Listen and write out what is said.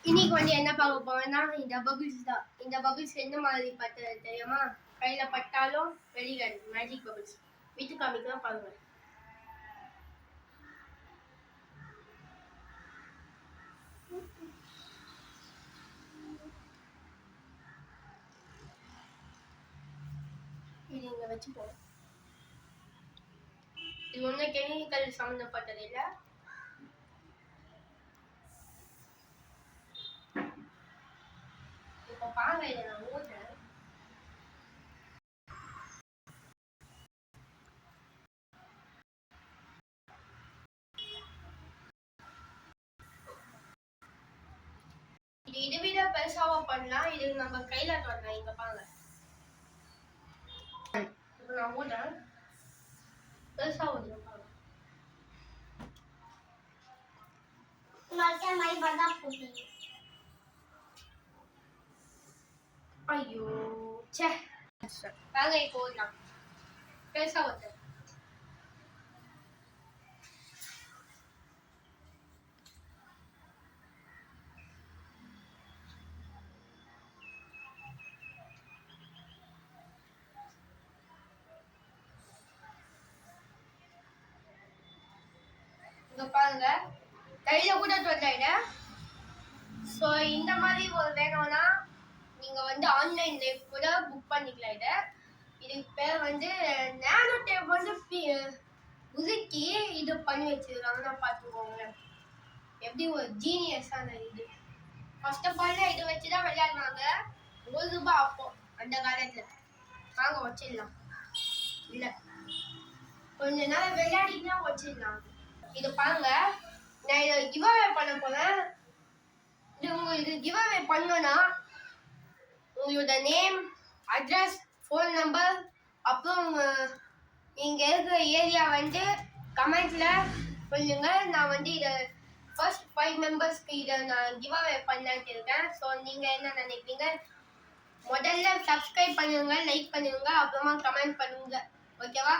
இன்னைக்கு வந்து என்ன பார்க்க போறோம்னா இந்த பபிள்ஸ் தான். இந்த பபிள்ஸ் என்ன மாதிரி பட்டது தெரியுமா? கையில பட்டாலும் வெளியில மேஜிக் பபிள்ஸ். வீட்டு காமிக்கலாம் பாருங்க. இது இங்க வச்சு போறோம். இது ஒன்றும் கெமிக்கல் சம்மந்தப்பட்டது இல்லை. இப்போ பாருங்க, இதை நான் ஊற்றுறேன். இது விட பெருசாவா பண்ணலாம். இது நம்ம கையில தொடலாம். இங்க பாருங்க, இப்போ நான் ஊற்றுறேன். பெருசா ஊற்றுறேன் பாருங்க. ஐயோ சே, பாருங்க இப்போ ஊற்றலாம். பெருசா ஊற்றுறேன். பாருங்க, கையில கூட தொட்டாயிட்டேன். ஸோ இந்த மாதிரி ஒரு வேணும்னா நீங்க வந்து ஆன்லைன்ல கூட புக் பண்ணிக்கலாம். இதுக்கு பேர் வந்து நானோ டேப் வந்து உருக்கி இது பண்ணி வச்சிருக்காங்கன்னா பார்த்துக்கோங்க. எப்படி ஒரு ஜீனியஸான இது. ஃபர்ஸ்ட் ஆஃப் ஆல் இதை வச்சுதான் விளையாடுவாங்க. ₹1 அப்போ அந்த காலத்துல. வாங்க வச்சிடலாம். இல்லை, கொஞ்ச நேரம் விளையாடினா வச்சிடலாம். இது பாருங்க, நான் இதை கிவ்அவே பண்ண போறேன். இது உங்களுக்கு கிவ்அவே பண்ணணும்னா உங்களோட நேம், அட்ரஸ், ஃபோன் நம்பர், அப்புறம் நீங்க இருக்கிற ஏரியா வந்து கமெண்ட்ல சொல்லுங்க. நான் வந்து இதை ஃபர்ஸ்ட் 5 மெம்பர்ஸ்க்கு இதை நான் கிவ்அவே பண்ணலான்ட்டு இருக்கேன். ஸோ நீங்க என்ன நினைப்பீங்க? முதல்ல சப்ஸ்கிரைப் பண்ணுங்க, லைக் பண்ணுங்க, அப்புறமா கமெண்ட் பண்ணுங்க. ஓகேவா?